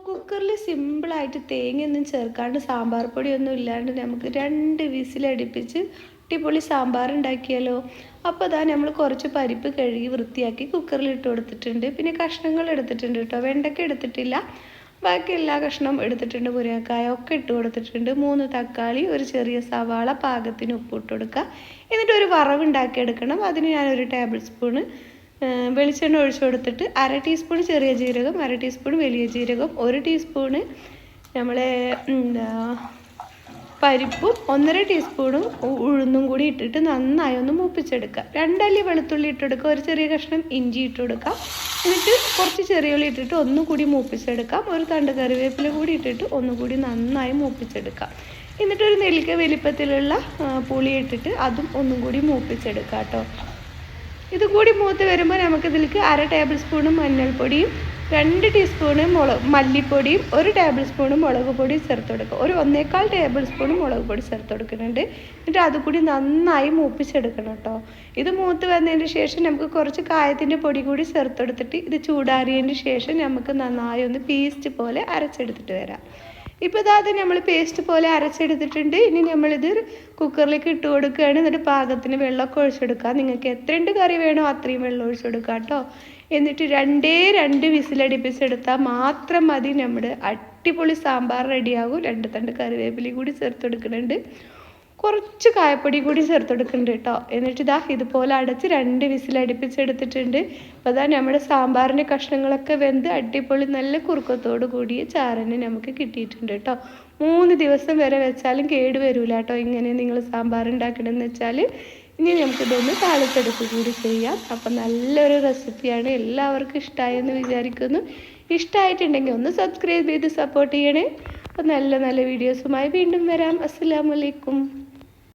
കുക്കറിൽ സിമ്പിളായിട്ട് തേങ്ങയൊന്നും ചേർക്കാണ്ട് സാമ്പാർ പൊടിയൊന്നും ഇല്ലാണ്ട് നമുക്ക് 2 വിസിലടുപ്പിച്ച് അടിപൊളി സാമ്പാർ ഉണ്ടാക്കിയാലോ. അപ്പോൾ അതാ നമ്മൾ കുറച്ച് പരിപ്പ് കഴുകി വൃത്തിയാക്കി കുക്കറിൽ ഇട്ട് കൊടുത്തിട്ടുണ്ട്. പിന്നെ കഷ്ണങ്ങൾ എടുത്തിട്ടുണ്ട് കേട്ടോ, വെണ്ടയ്ക്ക എടുത്തിട്ടില്ല, ബാക്കി എല്ലാ കഷ്ണവും എടുത്തിട്ടുണ്ട്. മുരിങ്ങക്കായ ഒക്കെ ഇട്ട് കൊടുത്തിട്ടുണ്ട്. 3 തക്കാളി, ഒരു ചെറിയ സവാള, പാകത്തിന് ഉപ്പ് ഇട്ട് കൊടുക്കുക. എന്നിട്ട് ഒരു വറവ് ഉണ്ടാക്കിയെടുക്കണം. അതിന് ഞാനൊരു ടേബിൾ സ്പൂണ് വെളിച്ചെണ്ണ ഒഴിച്ചു കൊടുത്തിട്ട് 1/2 ടീസ്പൂൺ ചെറിയ ജീരകം, 1/2 ടീസ്പൂൺ വലിയ ജീരകം, 1 ടീസ്പൂണ് നമ്മളെ പരിപ്പും 1/2 ടീസ്പൂണും ഉഴുന്നും കൂടി ഇട്ടിട്ട് നന്നായി ഒന്ന് മൂപ്പിച്ചെടുക്കുക. 2 അല്ലി വെളുത്തുള്ളി ഇട്ടെടുക്കുക, ഒരു ചെറിയ കഷ്ണം ഇഞ്ചി ഇട്ട് കൊടുക്കാം. എന്നിട്ട് കുറച്ച് ചെറിയ ഉള്ളി ഇട്ടിട്ട് ഒന്നും കൂടി മൂപ്പിച്ചെടുക്കാം. ഒരു തണ്ട് കറിവേപ്പില കൂടി ഇട്ടിട്ട് ഒന്നും കൂടി നന്നായി മൂപ്പിച്ചെടുക്കാം. എന്നിട്ടൊരു നെല്ലിക്ക വലിപ്പത്തിലുള്ള പുളി ഇട്ടിട്ട് അതും ഒന്നും കൂടി മൂപ്പിച്ചെടുക്കാം കേട്ടോ. ഇത് കൂടി മൂത്ത് വരുമ്പോൾ നമുക്കിതിലേക്ക് 1/2 ടേബിൾ സ്പൂണ് മഞ്ഞൾപ്പൊടിയും 2 ടീസ്പൂണ് മല്ലിപ്പൊടിയും 1 ടേബിൾ സ്പൂണ് മുളക് പൊടി ചേർത്ത് കൊടുക്കുക. ഒരു 1.25 ടേബിൾ സ്പൂണ് മുളക് പൊടി ചേർത്ത് കൊടുക്കുന്നുണ്ട്. എന്നിട്ട് അതുകൂടി നന്നായി മൂപ്പിച്ചെടുക്കണം കേട്ടോ. ഇത് മൂത്ത് വന്നതിന് ശേഷം നമുക്ക് കുറച്ച് കായത്തിൻ്റെ പൊടി കൂടി ചേർത്ത് കൊടുത്തിട്ട് ഇത് ചൂടാറിയതിന് ശേഷം നമുക്ക് നന്നായി ഒന്ന് പേസ്റ്റ് പോലെ അരച്ചെടുത്തിട്ട് വരാം. ഇപ്പോൾ അത് നമ്മൾ പേസ്റ്റ് പോലെ അരച്ചെടുത്തിട്ടുണ്ട്. ഇനി നമ്മളിത് കുക്കറിലേക്ക് ഇട്ട് കൊടുക്കുകയാണ്. എന്നിട്ട് പാകത്തിന് വെള്ളമൊക്കെ ഒഴിച്ചെടുക്കുക. നിങ്ങൾക്ക് എത്രയുണ്ട് കറി വേണോ അത്രയും വെള്ളം ഒഴിച്ചെടുക്കുക കേട്ടോ. എന്നിട്ട് 2 വിസിലടിപ്പിച്ചെടുത്താൽ മാത്രം മതി, നമ്മുടെ അടിപൊളി സാമ്പാർ റെഡിയാകും. 2 തണ്ട് കറിവേപ്പിലയും കൂടി ചേർത്ത് കൊടുക്കുന്നുണ്ട്, കുറച്ച് കായപ്പൊടി കൂടി ചേർത്ത് കൊടുക്കുന്നുണ്ട് കേട്ടോ. എന്നിട്ട് ഇതുപോലെ അടച്ച് 2 വിസിലടിപ്പിച്ചെടുത്തിട്ടുണ്ട്. അപ്പോൾ അതാ നമ്മുടെ സാമ്പാറിൻ്റെ കഷ്ണങ്ങളൊക്കെ വെന്ത് അടിപൊളി നല്ല കുറുക്കത്തോട് കൂടിയ ചാറന് നമുക്ക് കിട്ടിയിട്ടുണ്ട് കേട്ടോ. 3 ദിവസം വരെ വെച്ചാലും കേട് വരില്ല കേട്ടോ. ഇങ്ങനെ നിങ്ങൾ സാമ്പാർ ഉണ്ടാക്കണമെന്ന് വെച്ചാൽ. ഇനി നമുക്കിതൊന്ന് താളിച്ചെടുക്കുക കൂടി ചെയ്യാം. അപ്പം നല്ലൊരു റെസിപ്പിയാണ്, എല്ലാവർക്കും ഇഷ്ടമായെന്ന് വിചാരിക്കുന്നു. ഇഷ്ടമായിട്ടുണ്ടെങ്കിൽ ഒന്ന് സബ്സ്ക്രൈബ് ചെയ്ത് സപ്പോർട്ട് ചെയ്യണേ. അപ്പോൾ നല്ല നല്ല വീഡിയോസുമായി വീണ്ടും വരാം. അസ്സലാമു അലൈക്കും.